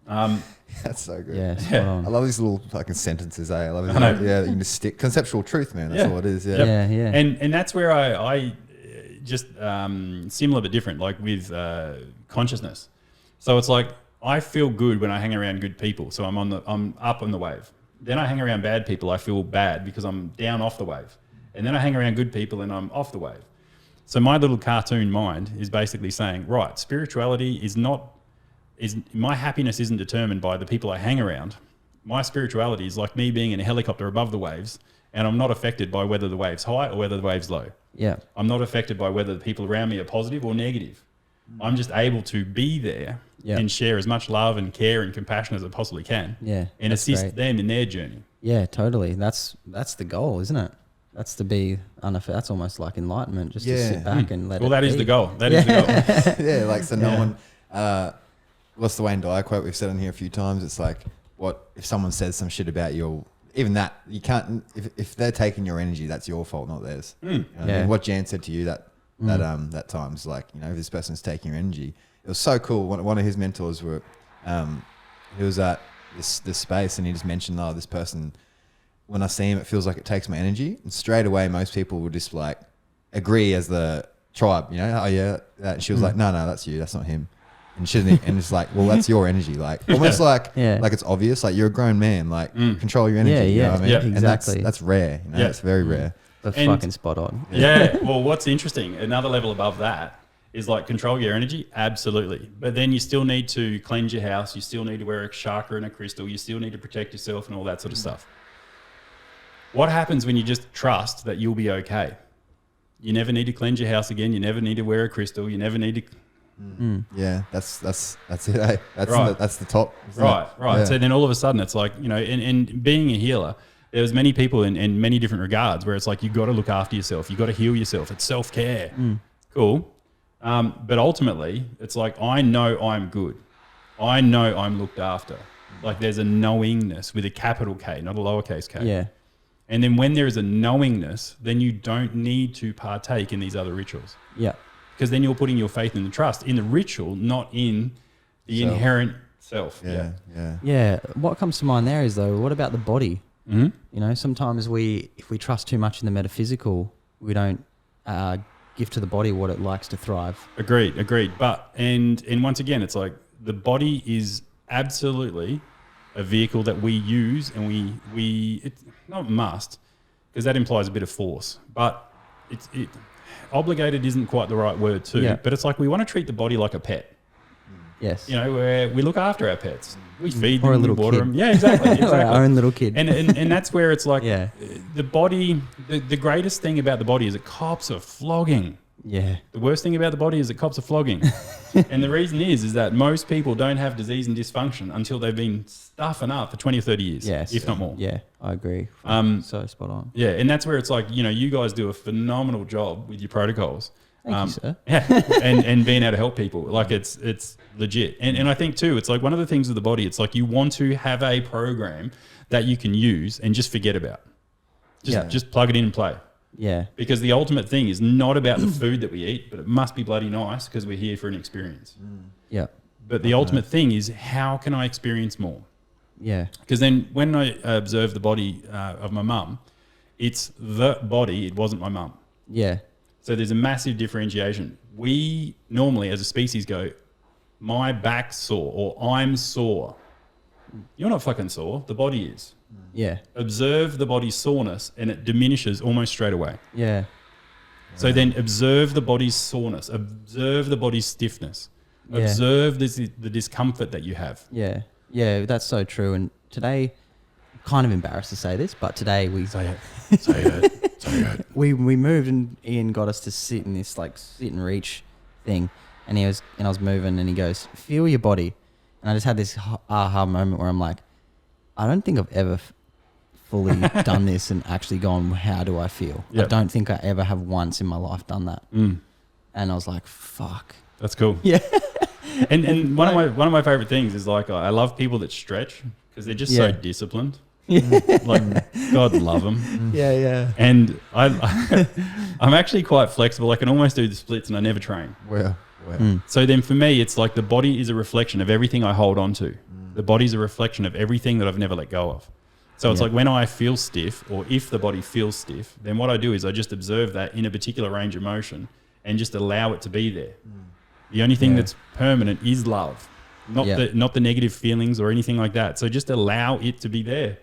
Yeah. That's so good. Yeah. Spot Yeah. I on. love these little fucking sentences. I love it. I know. Yeah, you can just stick conceptual truth, man. That's Yeah. all it is. Yeah. Yep. Yeah. Yeah. And that's where I just similar but different, like with consciousness. So it's like I feel good when I hang around good people. So I'm up on the wave. Then I hang around bad people. I feel bad because I'm down off the wave. And then I hang around good people and I'm off the wave. So my little cartoon mind is basically saying, right, spirituality is my happiness isn't determined by the people I hang around. My spirituality is like me being in a helicopter above the waves, and I'm not affected by whether the wave's high or whether the wave's low. Yeah. I'm not affected by whether the people around me are positive or negative. I'm just able to be there Yeah. and share as much love and care and compassion as I possibly can, Yeah. and That's assist great. them in their journey. Yeah. Totally. That's the goal, isn't it? That's to be that's almost like enlightenment, just to Yeah. sit back and let Well, it that is be. the goal. That is the goal. Yeah, like so no Yeah. one what's the Wayne Dyer quote we've said on here a few times? It's like, what if someone says some shit about you, even that you can't, if they're taking your energy, that's your fault, not theirs. You know what I Yeah. mean? What Jan said to you that time is like, you know, if this person's taking your energy, it was so cool. One of his mentors were he was at this space, and he just mentioned, oh, this person, when I see him, it feels like it takes my energy. And straight away, most people would just like agree as the tribe, you know, oh yeah. And she was like, no, that's you, that's not him. And she didn't, and it's like, well, that's your energy, like almost like Yeah. like it's obvious, like you're a grown man, like control your energy. Yeah, you know yeah, what I mean? yeah, And exactly. that's rare, you know, Yeah. it's very rare. But And- fucking spot on. Yeah. Well, what's interesting, another level above that is like control your energy. Absolutely. But then you still need to cleanse your house. You still need to wear a chakra and a crystal. You still need to protect yourself and all that sort of stuff. What happens when you just trust that you'll be okay? You never need to cleanse your house again. You never need to wear a crystal. You never need to. Yeah, that's it. Eh? That's Right. that's the top. isn't Right, it? right. Yeah. So then all of a sudden it's like, you know, and being a healer, there's many people in many different regards where it's like, you got to look after yourself. You got to heal yourself. It's self-care. Cool. But ultimately it's like, I know I'm good. I know I'm looked after. Like there's a knowingness with a capital K, not a lowercase K. Yeah. And then when there is a knowingness, then you don't need to partake in these other rituals. Yeah. Because then you're putting your faith and the trust in the ritual, not in the Self. inherent self. Yeah. Yeah. What comes to mind there is though, what about the body? Mm-hmm. You know, sometimes if we trust too much in the metaphysical, we don't give to the body what it likes to thrive. Agreed. But and once again, it's like the body is absolutely a vehicle that we use, and we it's not must, because that implies a bit of force. But it obligated isn't quite the right word too. Yeah. But it's like we want to treat the body like a pet. Yes. You know, where we look after our pets, we feed Or a them, we little water kid. them. Yeah, exactly. Or our own little kid. And that's where it's like Yeah. the body. The greatest thing about the body is it cops a flogging. Yeah. The worst thing about the body is it cops a flogging. And the reason is that most people don't have disease and dysfunction until they've been stuffing up for 20 or 30 years, Yes. if not more. Yeah, I agree. So spot on. Yeah, and that's where it's like, you know, you guys do a phenomenal job with your protocols. Thank you, sir. Yeah, and being able to help people. Like it's legit. And I think too, it's like one of the things with the body, it's like you want to have a program that you can use and just forget about. Just plug it in and play. Yeah. Because the ultimate thing is not about the food that we eat, but it must be bloody nice because we're here for an experience. Yeah. But the ultimate thing is, how can I experience more? Yeah. Because then when I observed the body of my mum, it's the body, it wasn't my mum. Yeah. So there's a massive differentiation. We normally as a species go, my back's sore or I'm sore. You're not fucking sore, the body is. Yeah. Observe the body's soreness and it diminishes almost straight away. Yeah. So then observe the body's soreness, observe the body's stiffness, Yeah. observe the discomfort that you have. Yeah. Yeah. That's so true. And today, kind of embarrassed to say this, but today Say it. we moved and Ian got us to sit in this like sit and reach thing, and I was moving and he goes, feel your body, and I just had this aha moment where I'm like, I don't think I've ever fully done this and actually gone, how do I feel? I Yep. don't think I ever have once in my life done that. And I was like, fuck. That's cool. Yeah. And one of my favorite things is like, I love people that stretch, because they're just Yeah. so disciplined. Like, God love them. Yeah. And I'm actually quite flexible. I can almost do the splits, and I never train. Well. So then for me, it's like the body is a reflection of everything I hold on to. The body's a reflection of everything that I've never let go of. So it's like when I feel stiff, or if the body feels stiff, then what I do is I just observe that in a particular range of motion and just allow it to be there. The only thing that's permanent is love, not the negative feelings or anything like that. So just allow it to be there.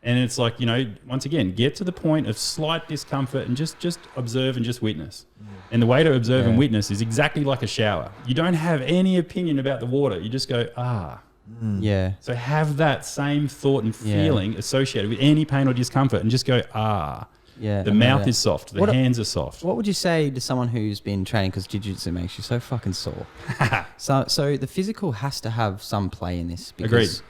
And it's like, you know, once again, get to the point of slight discomfort and just observe and just witness. And the way to observe and witness is exactly like a shower. You don't have any opinion about the water. You just go, Yeah. So have that same thought and feeling associated with any pain or discomfort, and just go, Yeah. The mouth is soft. The hands are soft. What would you say to someone who's been training, because jiu-jitsu makes you so fucking sore? So the physical has to have some play in this. Because Agreed.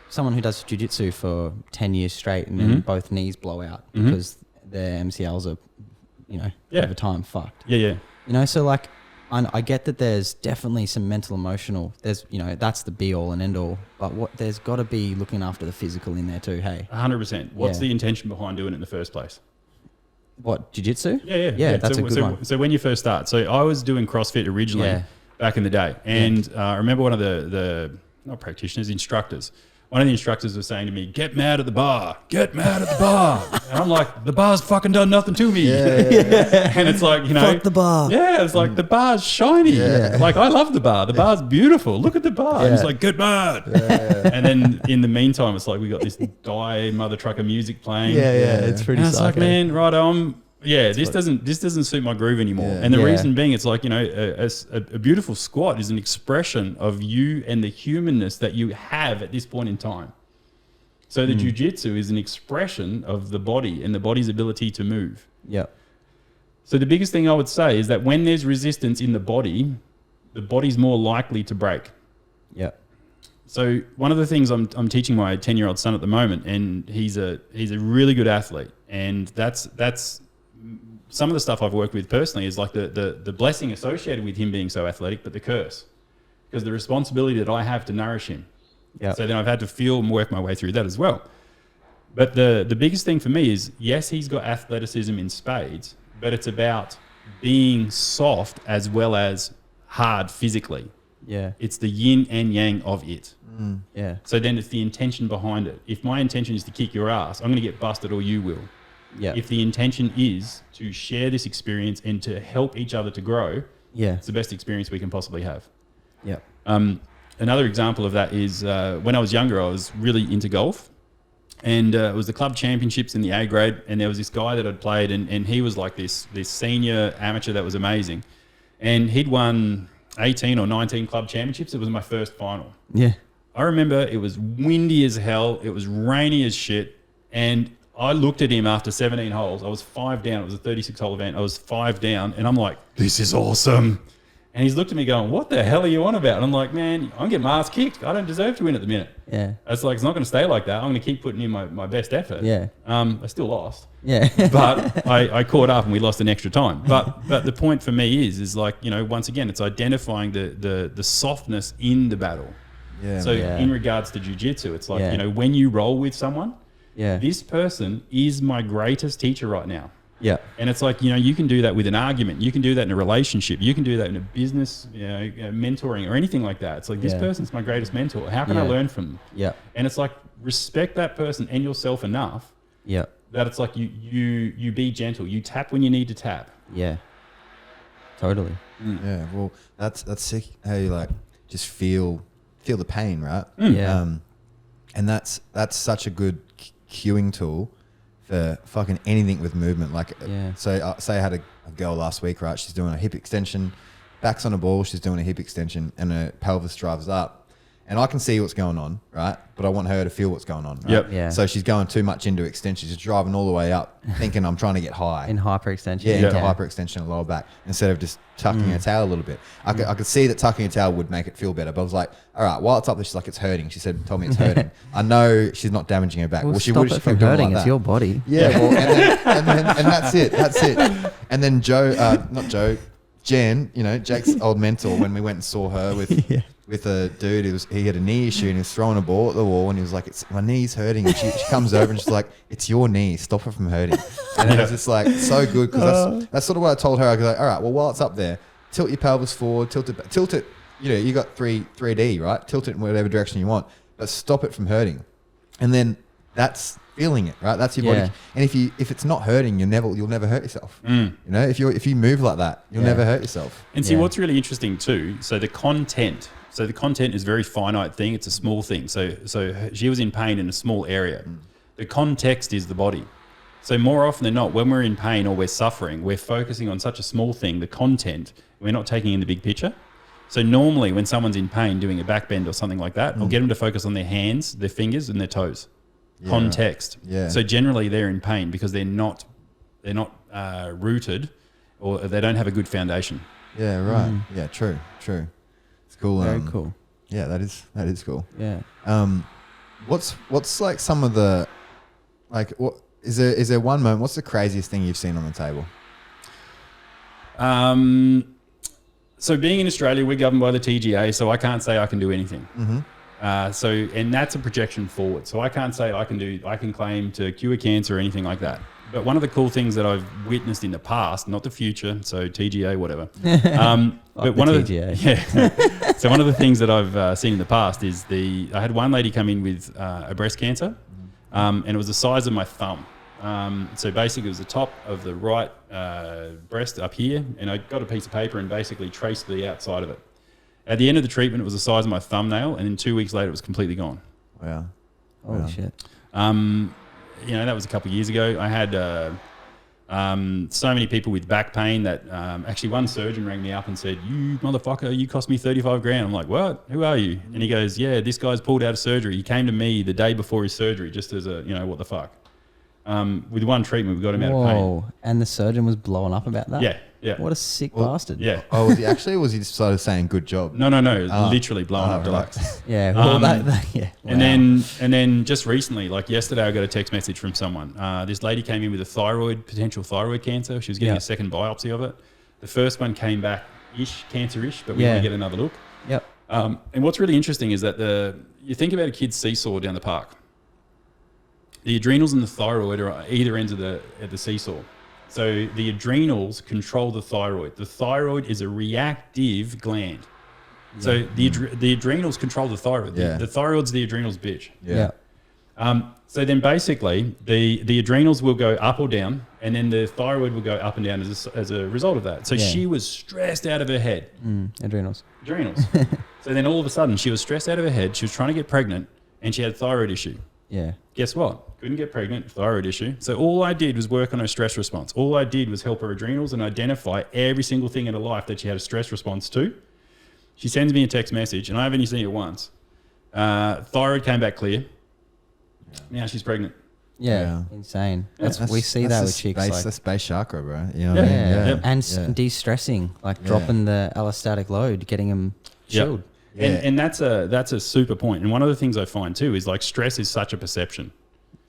someone who does jiu-jitsu for 10 years straight and then both knees blow out because their MCLs are, you know, over time fucked. Yeah. You know, so like, I get that there's definitely some mental, emotional. There's, you know, that's the be all and end all. But there's got to be looking after the physical in there too. Hey, 100%. What's the intention behind doing it in the first place? What, jiu-jitsu? Yeah. That's a good one. So when you first start, so I was doing CrossFit originally back in the day, and I remember one of the not practitioners, instructors. One of the instructors was saying to me, "Get mad at the bar, get mad at the bar," and I'm like, "The bar's fucking done nothing to me." And it's like, you know, fuck the bar. Yeah, it's like the bar's shiny. Like, I love the bar. The bar's beautiful. Look at the bar. And it's like, get mad. And then in the meantime, it's like we got this Dyer mother trucker music playing. It's pretty. And it's like, man, right, this doesn't suit my groove anymore. And the reason being, it's like, you know, a beautiful squat is an expression of you and the humanness that you have at this point in time. So the jiu-jitsu is an expression of the body and the body's ability to move. Yeah. So the biggest thing I would say is that when there's resistance in the body's more likely to break. Yeah. So one of the things I'm teaching my 10-year-old son at the moment, and he's a really good athlete, and that's some of the stuff I've worked with personally is like the blessing associated with him being so athletic, but the curse, because the responsibility that I have to nourish him. Yeah. So then I've had to feel and work my way through that as well. But the biggest thing for me is, yes, he's got athleticism in spades, but it's about being soft as well as hard physically. Yeah. It's the yin and yang of it. Yeah. So then it's the intention behind it. If my intention is to kick your ass, I'm going to get busted, or you will. Yeah. If the intention is to share this experience and to help each other to grow, it's the best experience we can possibly have. Yeah. Another example of that is when I was younger, I was really into golf, and it was the club championships in the A grade, and there was this guy that I'd played, and he was like this senior amateur that was amazing, and he'd won 18 or 19 club championships. It was my first final. Yeah. I remember it was windy as hell, it was rainy as shit, and I looked at him after 17 holes. I was 5 down. It was a 36-hole event. I was 5 down, and I'm like, this is awesome. And he's looked at me going, what the hell are you on about? And I'm like, man, I'm getting my ass kicked. I don't deserve to win at the minute. Yeah. It's like, it's not going to stay like that. I'm going to keep putting in my best effort. Yeah. I still lost. Yeah. But I caught up, and we lost an extra time. But the point for me is like, you know, once again, it's identifying the softness in the battle. Yeah. So in regards to jiu-jitsu, it's like, Yeah. you know, when you roll with someone, Yeah. this person is my greatest teacher right now. Yeah. And it's like, you know, you can do that with an argument. You can do that in a relationship. You can do that in a business, you know, mentoring or anything like that. It's like, this person's my greatest mentor. How can I learn from them? Yeah. And it's like, respect that person and yourself enough Yeah. that it's like you be gentle. You tap when you need to tap. Yeah. Totally. Yeah, well, that's sick. How you like just feel the pain, right? Yeah. And that's such a good cueing tool for fucking anything with movement. Like, say I had a girl last week, right? She's doing a hip extension, back's on a ball. She's doing a hip extension, and her pelvis drives up. And I can see what's going on, right? But I want her to feel what's going on, right? Yep. Yeah. So she's going too much into extension. She's driving all the way up, thinking I'm trying to get high. In hyperextension. Yeah, into hyperextension and lower back, instead of just tucking her tail a little bit. I could see that tucking her tail would make it feel better, but I was like, all right, while it's up there, she's like, it's hurting. She told me it's hurting. I know she's not damaging her back. Well, she stop would it from hurting. It's your body. Yeah, well, and that's it. That's it. And then Jen, you know, Jake's old mentor, when we went and saw her with with a dude. He had a knee issue and he was throwing a ball at the wall and he was like, my knee's hurting. And she comes over and she's like, it's your knee. Stop it from hurting. And it was just like so good because that's sort of what I told her. I was like, all right, well, while it's up there, tilt your pelvis forward, tilt it. You know, you got 3D, right? Tilt it in whatever direction you want, but stop it from hurting. And then that's feeling it, right? That's your body. And if it's not hurting, you'll never hurt yourself. You know, if you move like that, you'll never hurt yourself. And see, what's really interesting too. So the content is a very finite thing. It's a small thing. So she was in pain in a small area. The context is the body. So more often than not, when we're in pain or we're suffering, we're focusing on such a small thing, the content. We're not taking in the big picture. So normally, when someone's in pain doing a back bend or something like that, I'll get them to focus on their hands, their fingers, and their toes. Context. Yeah. So generally they're in pain because they're not rooted, or they don't have a good foundation. Yeah. Right. Yeah. True. It's cool. Very cool. Yeah. That is cool. Yeah. What's like some of the, like, what is there one moment? What's the craziest thing you've seen on the table? So being in Australia, we're governed by the TGA, so I can't say I can do anything. And that's a projection forward. So I can't say I can claim to cure cancer or anything like that. But one of the cool things that I've witnessed in the past, not the future, so TGA, whatever. But one of the So one of the things that I've seen in the past is I had one lady come in with a breast cancer, and it was the size of my thumb. So basically, it was the top of the right breast up here, and I got a piece of paper and basically traced the outside of it. At the end of the treatment, it was the size of my thumbnail, and then 2 weeks later, it was completely gone. Wow. Holy shit. You know, that was a couple of years ago. I had so many people with back pain that actually one surgeon rang me up and said, "You motherfucker, you cost me 35 grand. I'm like, "What? Who are you?" And he goes, "Yeah, this guy's pulled out of surgery. He came to me the day before his surgery just as a, you know, what the fuck." With one treatment, we got him out of pain. And the surgeon was blowing up about that? Yeah. What a sick bastard. Yeah. Oh, was he actually, or was he just sort of saying good job? No. Literally blowing up deluxe. Yeah. Well, yeah. And then just recently, like yesterday, I got a text message from someone. This lady came in with a potential thyroid cancer. She was getting a second biopsy of it. The first one came back cancer-ish, but we want to get another look. Yep. And what's really interesting is that you think about a kid's seesaw down the park. The adrenals and the thyroid are at either ends of the seesaw. So the adrenals control the thyroid. The thyroid is a reactive gland. So the adrenals control the thyroid. The thyroid's the adrenals bitch. Yeah. So then basically the adrenals will go up or down, and then the thyroid will go up and down as a result of that. So she was stressed out of her head. Adrenals. So then all of a sudden she was stressed out of her head. She was trying to get pregnant, and she had a thyroid issue. Yeah. Guess what? Couldn't get pregnant, thyroid issue. So all I did was work on her stress response. All I did was help her adrenals and identify every single thing in her life that she had a stress response to. She sends me a text message, and I have only seen it once. Thyroid came back clear. Now she's pregnant. Yeah. Insane. We see that with chicks. That's the space chakra, bro. You know what I mean? Yeah. And de-stressing, like dropping the allostatic load, getting them chilled. Yeah. And that's a super point. And one of the things I find too is like stress is such a perception.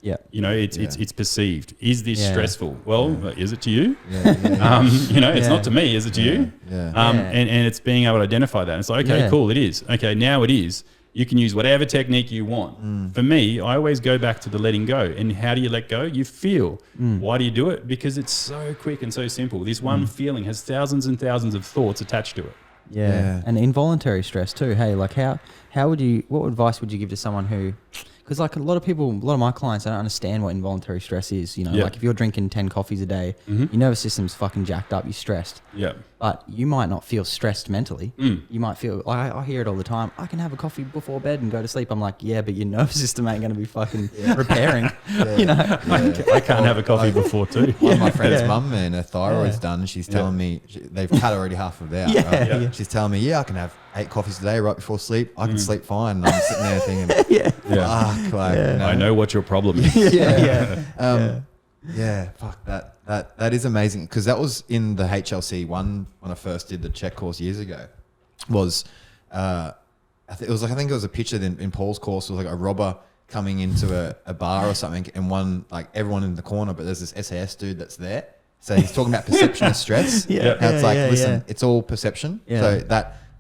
Yeah. You know, it's perceived. Is this stressful? Well, is it to you? You know, it's not to me. Is it to you? And it's being able to identify that. And it's like, okay, cool, it is. Okay, now it is. You can use whatever technique you want. For me, I always go back to the letting go. And how do you let go? You feel. Why do you do it? Because it's so quick and so simple. This one feeling has thousands and thousands of thoughts attached to it. Yeah. And involuntary stress too. Hey, like what advice would you give to someone who, because like a lot of my clients, I don't understand what involuntary stress is. You know, like if you're drinking 10 coffees a day, your nervous system's fucking jacked up, you're stressed. Yeah. But you might not feel stressed mentally. You might feel, I hear it all the time, I can have a coffee before bed and go to sleep. I'm like, yeah, but your nervous system ain't going to be fucking repairing. You know? I can't have a coffee before too. One of my friend's mum, man, her thyroid's done, and she's telling me, they've cut already half of it out. Right? She's telling me, I can have 8 coffees a day right before sleep. I can sleep fine. And I'm sitting there thinking, fuck, like, you know? I know what your problem is. Fuck that is amazing, because that was in the HLC one when I first did the check course years ago. Was I think it was a picture in Paul's course. It was like a robber coming into a bar or something, and everyone in the corner, but there's this SAS dude that's there. So he's talking about perception of stress. It's like, listen, it's all perception. So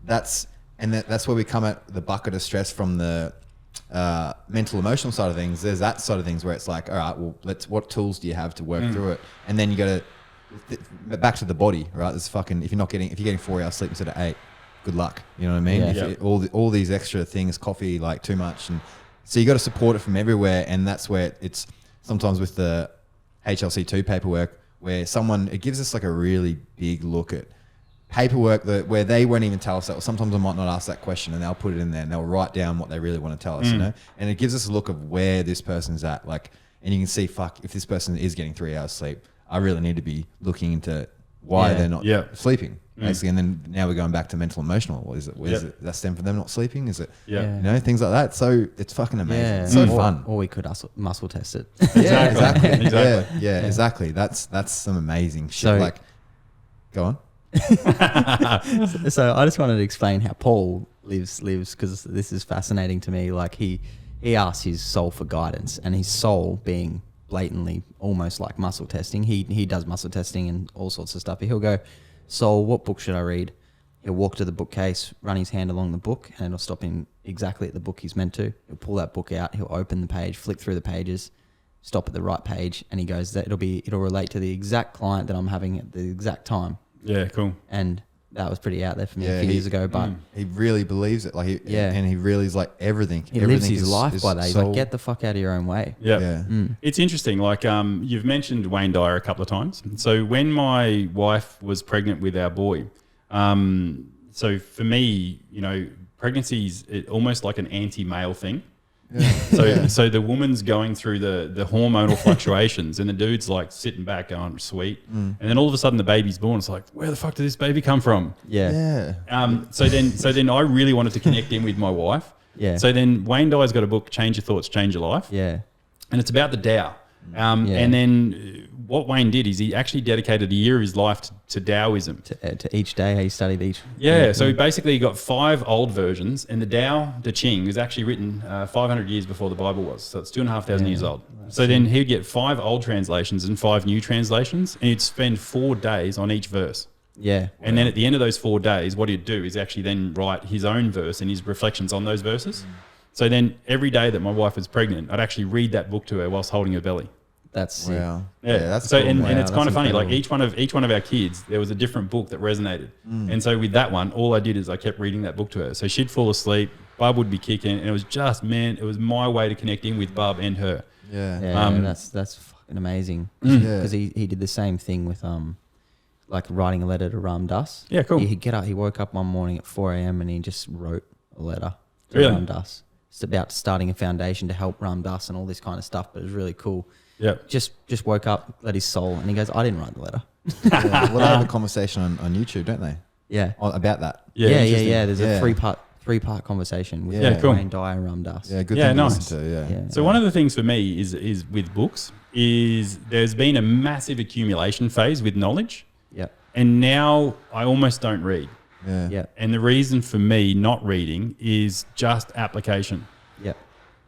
that's and that's where we come at the bucket of stress from the mental emotional side of things. There's that side of things where it's like, all right, well, what tools do you have to work through it? And then you got to back to the body, right? There's if you're getting 4 hours sleep instead of 8, good luck. You know what I mean? Yeah. All these extra things, coffee, like too much, and so you got to support it from everywhere. And that's where it's sometimes with the HLC2 paperwork, where it gives us like a really big look at paperwork where they won't even tell us that. Or sometimes I might not ask that question, and they'll put it in there and they'll write down what they really want to tell us, you know. And it gives us a look of where this person's at, like, and you can see, if this person is getting 3 hours sleep, I really need to be looking into why they're not sleeping, basically. And then now we're going back to mental emotional. What is it? Where is it? That stem from them not sleeping? Is it? You know, things like that. So it's fucking amazing. Yeah. It's so fun. Or we could muscle test it. Exactly. Yeah, exactly. That's some amazing shit. So, like, go on. So I just wanted to explain how Paul lives because this is fascinating to me. Like he asks his soul for guidance, and his soul being blatantly almost like muscle testing. He does muscle testing and all sorts of stuff. He'll go, soul, what book should I read? He'll walk to the bookcase, run his hand along the book, and it'll stop him exactly at the book he's meant to. He'll pull that book out, he'll open the page, flick through the pages, stop at the right page, and he goes, that it'll relate to the exact client that I'm having at the exact time. Yeah, cool. And that was pretty out there for me a few years ago, but he really believes it. Like and he really is like everything. He lives his life by that. He's like, get the fuck out of your own way. Yeah. It's interesting. Like you've mentioned Wayne Dyer a couple of times. So when my wife was pregnant with our boy, so for me, you know, pregnancy is almost like an anti-male thing. So the woman's going through the hormonal fluctuations, and the dude's like sitting back going, sweet. And then all of a sudden the baby's born. It's like, where the fuck did this baby come from? So then I really wanted to connect in with my wife. So then Wayne Dyer's got a book, Change Your Thoughts, Change Your Life. And it's about the Tao. And then what Wayne did is he actually dedicated a year of his life to Taoism. To each day, he studied each. So he basically got 5 old versions, and the Tao Te Ching was actually written 500 years before the Bible was. So it's 2,500 years old. So then he'd get 5 old translations and 5 new translations, and he'd spend 4 days on each verse. And then at the end of those 4 days, what he'd do is actually then write his own verse and his reflections on those verses. So then every day that my wife was pregnant, I'd actually read that book to her whilst holding her belly. That's sick. That's so cool, and it's kind of funny. incredible. Like each one of our kids, there was a different book that resonated. And so with that one, all I did is I kept reading that book to her. So she'd fall asleep, Bub would be kicking, and it was just, man, it was my way to connect in with Bub and her. That's fucking amazing. Because he did the same thing with like writing a letter to Ram Dass. Yeah, cool. He'd get up. He woke up one morning at 4 a.m. and he just wrote a letter to Really? Ram Dass. It's about starting a foundation to help Ram Dass and all this kind of stuff. But it was really cool. Yeah. Just woke up, let his soul, and he goes, I didn't write the letter. Well, they have a conversation on YouTube, don't they? About that. There's a three-part conversation with Wayne Dyer and Ram Dass. Good thing to listen to, So one of the things for me is with books is there's been a massive accumulation phase with knowledge. And now I almost don't read. And the reason for me not reading is just application.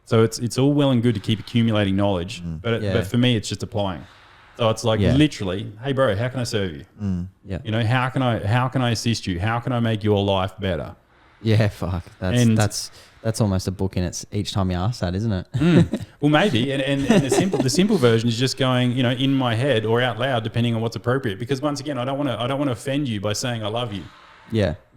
So it's all well and good to keep accumulating knowledge, but for me it's just applying. So it's like literally, hey bro, how can I serve you? You know, how can I assist you? How can I make your life better? Fuck. That's almost a book in its each time you ask that, isn't it? Well, maybe. And the simple version is just going, you know, in my head or out loud, depending on what's appropriate. Because once again, I don't want to offend you by saying I love you.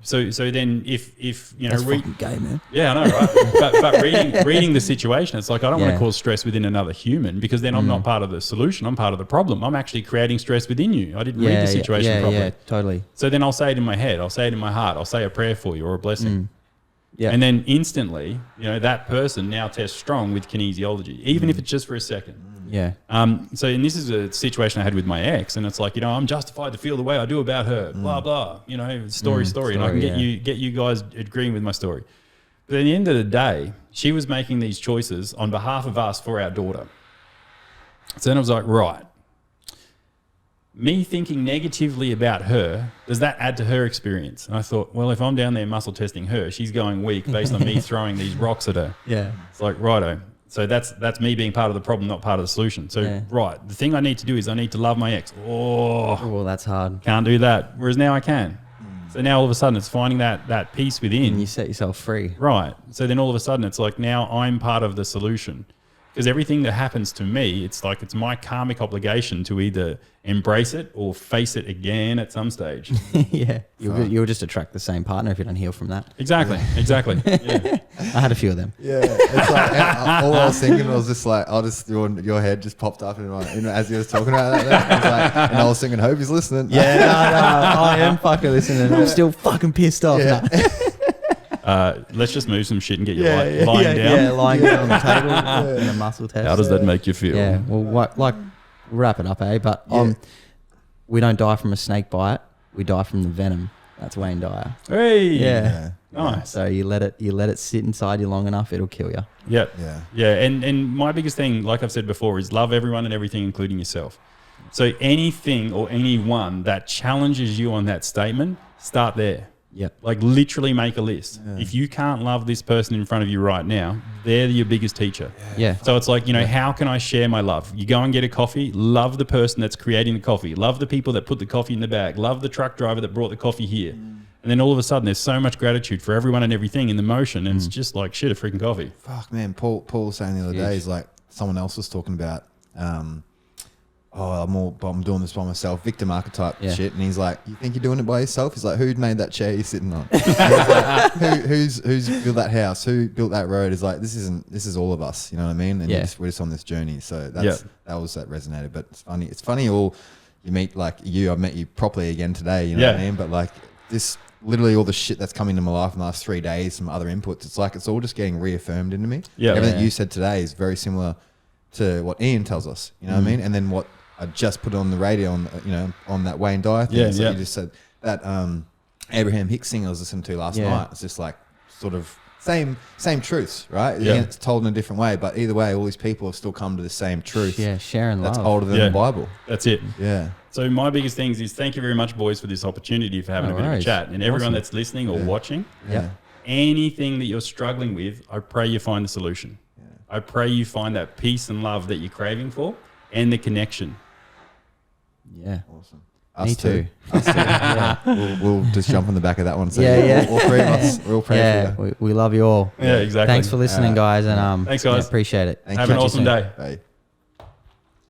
So then if you know, that's fucking gay, man. I know, right? but reading the situation, it's like I don't want to cause stress within another human, because then I'm not part of the solution. I'm part of the problem. I'm actually creating stress within you. I didn't read the situation properly. Yeah, totally. So then I'll say it in my head. I'll say it in my heart. I'll say a prayer for you or a blessing. And then instantly, you know, that person now tests strong with kinesiology, even if it's just for a second. So, and this is a situation I had with my ex, and it's like, you know, I'm justified to feel the way I do about her, blah, blah, you know, story, and I can get you guys agreeing with my story. But at the end of the day, she was making these choices on behalf of us for our daughter. So then I was like, right, me thinking negatively about her, does that add to her experience? And I thought, well, if I'm down there muscle testing her, she's going weak based on me throwing these rocks at her. It's like, righto. So that's me being part of the problem, not part of the solution. So, right, the thing I need to do is I need to love my ex. Oh, that's hard. Can't do that. Whereas now I can. So now all of a sudden it's finding that peace within. And you set yourself free. Right. So then all of a sudden it's like now I'm part of the solution. Because everything that happens to me, it's like it's my karmic obligation to either embrace it or face it again at some stage. Yeah. You'll just attract the same partner if you don't heal from that. Exactly. Yeah. I had a few of them. Yeah, it's like all I was thinking was just like, your head just popped up and as you was talking about that, it's like, and I was thinking, hope he's listening. Yeah, no, I am fucking listening. I'm still fucking pissed off. Yeah. Let's just move some shit and get you lying down. Yeah, lying down on the table in a muscle test. How does that make you feel? Yeah, well, like wrap it up, eh? But we don't die from a snake bite. We die from the venom. That's Wayne Dyer. Hey. Yeah. Nice. So you let it sit inside you long enough, it'll kill you. Yep. Yeah. And my biggest thing, like I've said before, is love everyone and everything, including yourself. So anything or anyone that challenges you on that statement, start there. Yep. Like literally make a list. Yeah. If you can't love this person in front of you right now, they're your biggest teacher. Yeah. So it's like, how can I share my love? You go and get a coffee, love the person that's creating the coffee, love the people that put the coffee in the bag, love the truck driver that brought the coffee here. And then all of a sudden there's so much gratitude for everyone and everything in the motion. And it's just like shit, a freaking coffee. Fuck, man. Paul was saying the other day, he's like, someone else was talking about, I'm doing this by myself, victim archetype shit. And he's like, you think you're doing it by yourself? He's like, who made that chair you're sitting on? And he's like, who's built that house? Who built that road? He's like, this is all of us. You know what I mean? And we're just on this journey. So that resonated. But it's funny all you meet, like I've met you properly again today, you know what I mean? But like this, literally all the shit that's come into my life in the last 3 days, some other inputs, it's like it's all just getting reaffirmed into me. Yeah. Everything you said today is very similar to what Ian tells us, you know what I mean? And then what I just put on the radio on that Wayne Dyer thing. You just said that Abraham Hicks thing I was listening to last night. It's just like sort of same truths, right? Yeah. It's told in a different way, but either way, all these people have still come to the same truth. Yeah, sharing love. That's older than the Bible. That's it. Yeah. So my biggest things is thank you very much, boys, for this opportunity, for having a bit of a chat. And everyone that's listening or watching, anything that you're struggling with, I pray you find the solution. Yeah. I pray you find that peace and love that you're craving for and the connection. Yeah. Awesome. Me too. Us too. Yeah. We'll just jump on the back of that one. So all three of us, we'll pray for you. We love you all. Yeah, exactly. Thanks for listening, guys. And thanks, guys. Appreciate it. Have an awesome day. Bye.